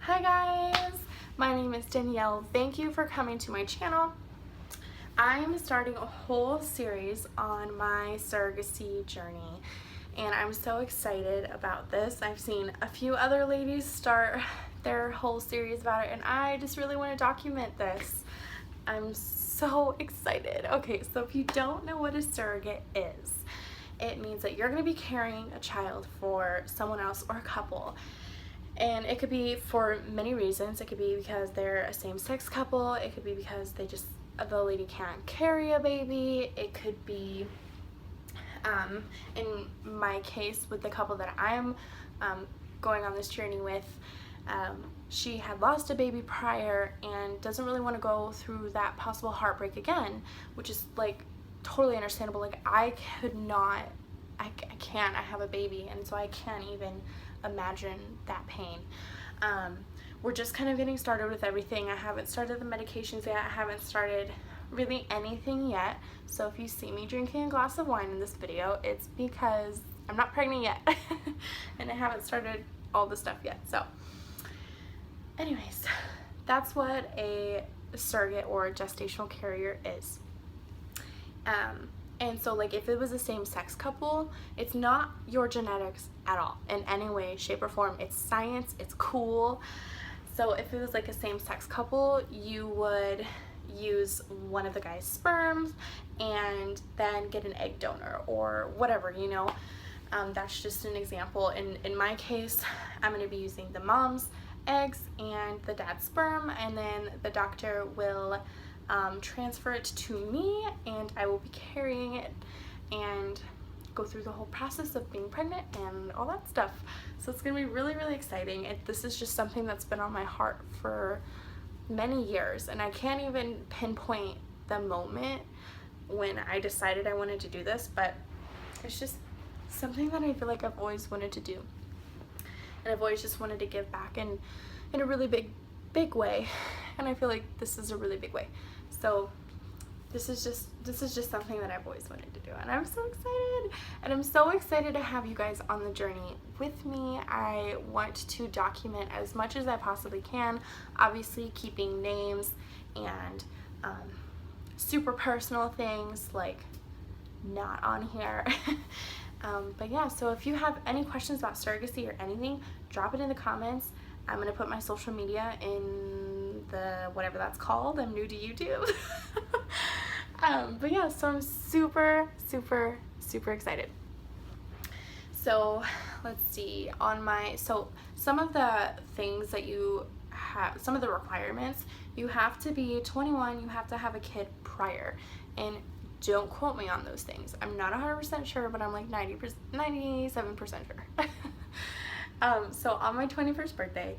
Hi guys, my name is Danielle. Thank you for coming to my channel. I am starting a whole series on my surrogacy journey and I'm so excited about this. I've seen a few other ladies start their whole series about it and I just really want to document this. I'm so excited. Okay, so if you don't know what a surrogate is, it means that you're going to be carrying a child for someone else or a couple. And it could be for many reasons. It could be because they're a same-sex couple. It could be because the lady can't carry a baby. It could be, in my case with the couple that I'm going on this journey with, she had lost a baby prior and doesn't really want to go through that possible heartbreak again, which is like totally understandable. Like I can't, I have a baby and so I can't even imagine that pain. We're just kind of getting started with everything. I haven't started the medications yet. I haven't started really anything yet. So if you see me drinking a glass of wine in this video, it's because I'm not pregnant yet and I haven't started all the stuff yet. So anyways, that's what a surrogate or a gestational carrier is. And so like if it was a same-sex couple, it's not your genetics at all in any way, shape, or form. It's science, it's cool. So if it was like a same-sex couple, you would use one of the guy's sperms and then get an egg donor or whatever, you know. That's just an example. In my case, I'm going to be using the mom's eggs and the dad's sperm, and then the doctor will transfer it to me and I will be carrying it and go through the whole process of being pregnant and all that stuff. So it's gonna be really, really exciting. This is just something that's been on my heart for many years and I can't even pinpoint the moment when I decided I wanted to do this, but it's just something that I feel like I've always wanted to do. And I've always just wanted to give back in a really big way, and I feel like this is a really big way. So this is just something that I've always wanted to do, and I'm so excited. And I'm so excited to have you guys on the journey with me. I want to document as much as I possibly can, obviously keeping names and super personal things like not on here. But yeah, so if you have any questions about surrogacy or anything, drop it in the comments. I'm gonna put my social media in the whatever that's called. I'm new to YouTube. But yeah, so I'm super excited. So let's see, so some of the things that you have, some of the requirements, you have to be 21, you have to have a kid prior, and don't quote me on those things. I'm not 100% sure, but I'm like 97% sure. So on my 21st birthday,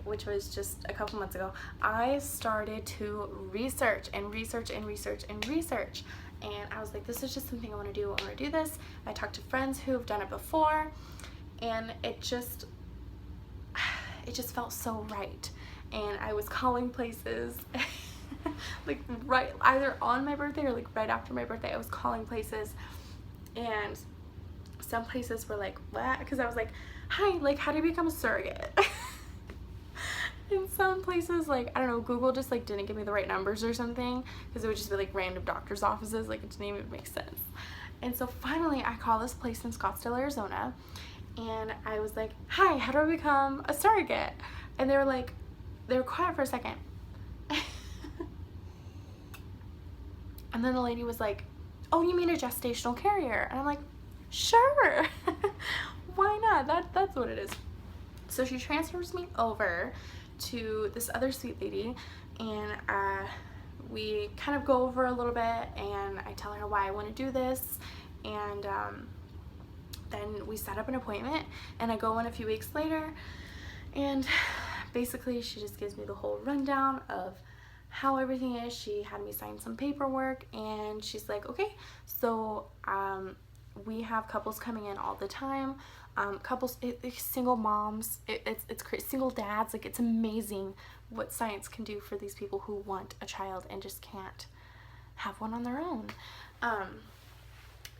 which was just a couple months ago, I started to research. And I was like, this is just something I want to do. I want to do this. I talked to friends who have done it before, and it just felt so right. And I was calling places like right either on my birthday or like right after my birthday. I was calling places, and some places were like, what? Because I was like, hi, like, how do you become a surrogate? And some places, like, I don't know, Google just like didn't give me the right numbers or something, because it would just be like random doctor's offices. Like, it didn't even make sense. And so finally I called this place in Scottsdale, Arizona, and I was like, hi, how do I become a surrogate? And they were quiet for a second. And then the lady was like, oh, you mean a gestational carrier? And I'm like, sure. Why not? That's what it is. So she transfers me over to this other sweet lady, and we kind of go over a little bit, and I tell her why I want to do this, and then we set up an appointment, and I go in a few weeks later, and basically she just gives me the whole rundown of how everything is. She had me sign some paperwork, and she's like, okay, so we have couples coming in all the time, couples, single moms, it's crazy, single dads. Like, it's amazing what science can do for these people who want a child and just can't have one on their own.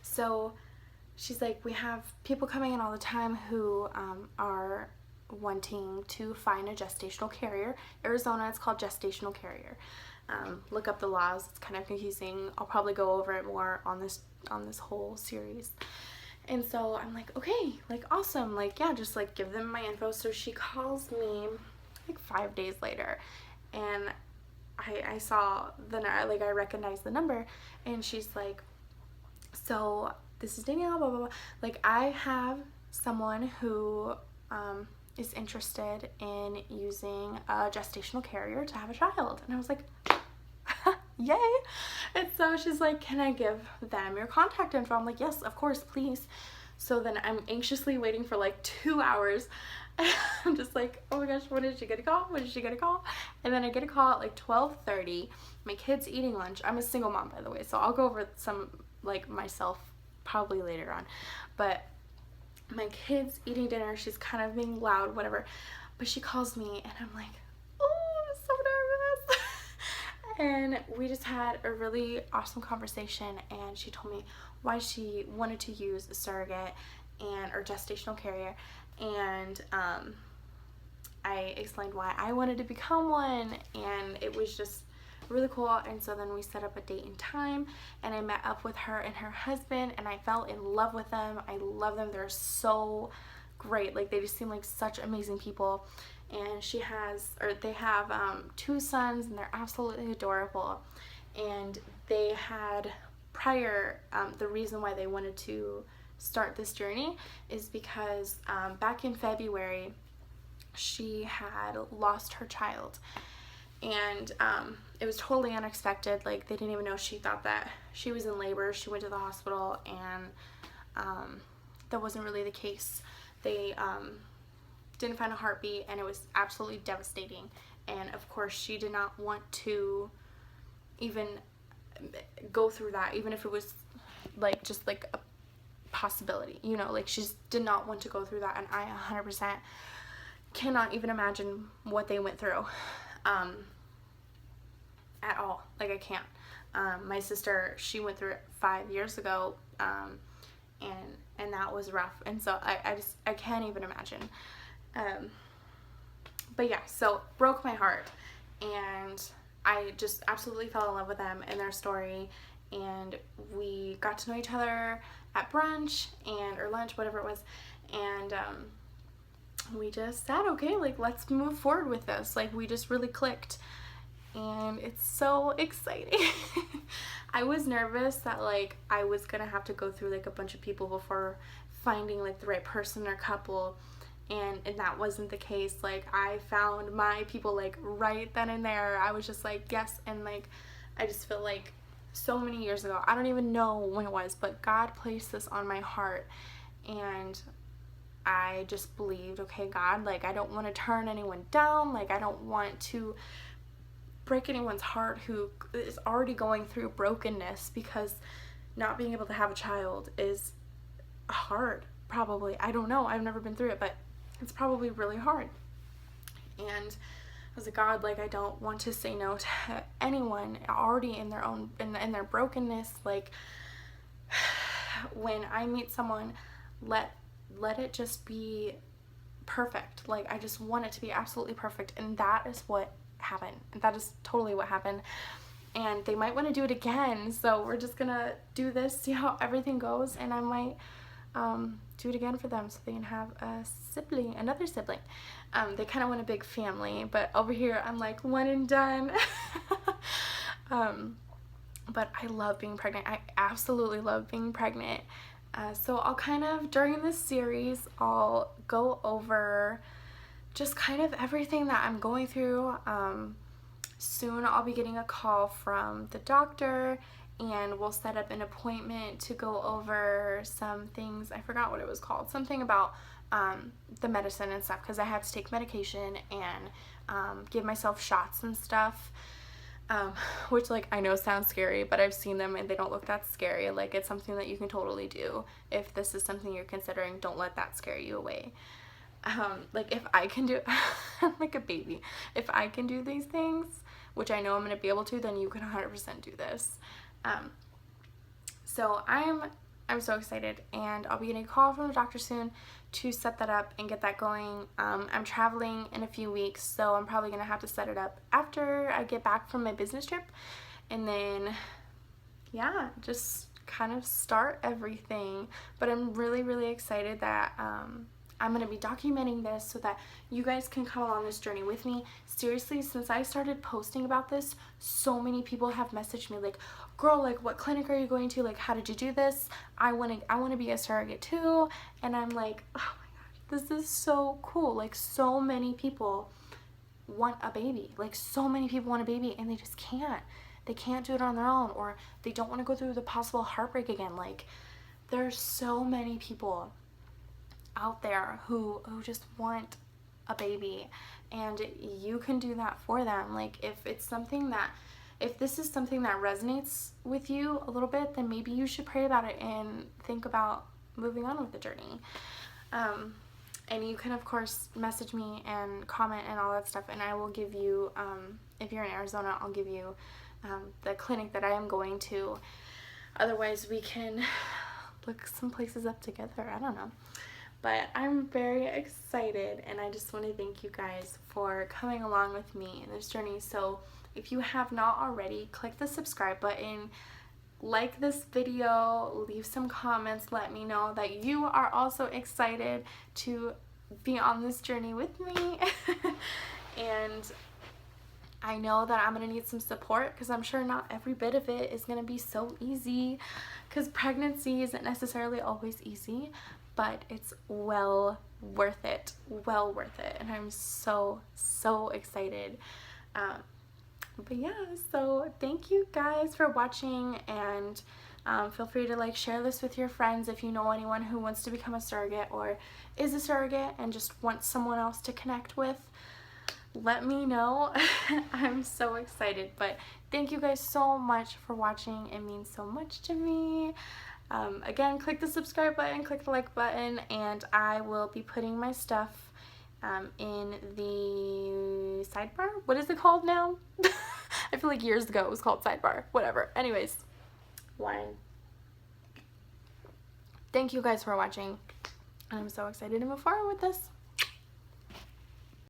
So she's like, we have people coming in all the time who are wanting to find a gestational carrier. Arizona, it's called gestational carrier. Look up the laws, it's kind of confusing. I'll probably go over it more on this whole series. And so I'm like, okay, like awesome, like yeah, just like give them my info. So she calls me like 5 days later, and I saw like I recognized the number, and she's like, so this is Danielle, blah blah blah, like I have someone who is interested in using a gestational carrier to have a child. And I was like, yay. And so she's like, can I give them your contact info? I'm like, yes, of course, please. So then I'm anxiously waiting for like 2 hours. I'm just like, oh my gosh, when is she gonna call? When is she gonna call? And then I get a call at like 12:30. My kid's eating lunch. I'm a single mom, by the way, so I'll go over some like myself probably later on. But my kid's eating dinner. She's kind of being loud, whatever. But she calls me, and I'm like, oh, I'm so nervous. And we just had a really awesome conversation, and she told me why she wanted to use a surrogate or gestational carrier, and I explained why I wanted to become one, and it was just really cool. And so then we set up a date and time, and I met up with her and her husband, and I fell in love with them. I love them. They're so great. Like, they just seem like such amazing people. And they have 2 sons, and they're absolutely adorable. And they had the reason why they wanted to start this journey is because back in February she had lost her child, and it was totally unexpected. Like, they didn't even know. She thought that she was in labor. She went to the hospital, and that wasn't really the case. They didn't find a heartbeat, and it was absolutely devastating. And of course she did not want to even go through that, even if it was like just like a possibility, you know, like she just did not want to go through that. And I 100% cannot even imagine what they went through at all. Like, I can't. My sister, she went through it 5 years ago, and that was rough. And so I can't even imagine. But yeah, so broke my heart, and I just absolutely fell in love with them and their story. And we got to know each other at brunch or lunch, whatever it was, and we just said, okay, like, let's move forward with this. Like, we just really clicked, and it's so exciting. I was nervous that like I was gonna have to go through like a bunch of people before finding like the right person or couple, and that wasn't the case. Like, I found my people like right then and there. I was just like, yes. And like, I just feel like so many years ago, I don't even know when it was, but God placed this on my heart, and I just believed, okay, God, like, I don't want to turn anyone down. Like, I don't want to break anyone's heart who is already going through brokenness, because not being able to have a child is hard, probably. I don't know. I've never been through it, but it's probably really hard. And I was like, God, like, I don't want to say no to anyone already in their own, in their brokenness. Like, when I meet someone, let it just be perfect. Like, I just want it to be absolutely perfect, and that is what happened. That is totally what happened. And they might want to do it again, so we're just gonna do this, see how everything goes, and I might do it again for them so they can have another sibling. They kind of want a big family, but over here I'm like one and done. But I love being pregnant. I absolutely love being pregnant. So I'll kind of, during this series, I'll go over just kind of everything that I'm going through. Soon I'll be getting a call from the doctor, and we'll set up an appointment to go over some things. I forgot what it was called. Something about the medicine and stuff, because I had to take medication and give myself shots and stuff. Which, like, I know sounds scary, but I've seen them and they don't look that scary. Like, it's something that you can totally do. If this is something you're considering, don't let that scare you away. Like, if I can do I'm like a baby. If I can do these things, which I know I'm going to be able to, then you can 100% do this. So I'm I'm so excited, and I'll be getting a call from the doctor soon to set that up and get that going. I'm traveling in a few weeks, so I'm probably going to have to set it up after I get back from my business trip, and then, yeah, just kind of start everything. But I'm really, really excited that I'm going to be documenting this so that you guys can come along this journey with me. Seriously, since I started posting about this, so many people have messaged me like, girl, like, what clinic are you going to? Like, how did you do this? I want to be a surrogate too. And I'm like, oh my gosh, this is so cool. Like, so many people want a baby. Like, so many people want a baby and they just can't. They can't do it on their own, or they don't want to go through the possible heartbreak again. Like, there's so many people out there who just want a baby, and you can do that for them. Like, if this is something that resonates with you a little bit, then maybe you should pray about it and think about moving on with the journey. And you can, of course, message me and comment and all that stuff, and I will give you, if you're in Arizona, I'll give you the clinic that I am going to. Otherwise, we can look some places up together. I don't know. But I'm very excited, and I just want to thank you guys for coming along with me in this journey. So if you have not already, click the subscribe button, like this video, leave some comments, let me know that you are also excited to be on this journey with me. And I know that I'm going to need some support, because I'm sure not every bit of it is going to be so easy, because pregnancy isn't necessarily always easy, but it's well worth it, and I'm so excited. But yeah, so thank you guys for watching, and feel free to like share this with your friends if you know anyone who wants to become a surrogate or is a surrogate and just wants someone else to connect with. Let me know. I'm so excited. But thank you guys so much for watching. It means so much to me. Again, click the subscribe button, click the like button, and I will be putting my stuff in the sidebar. What is it called now? I feel like years ago it was called sidebar. Whatever. Anyways, thank you guys for watching. I'm so excited to move forward with this.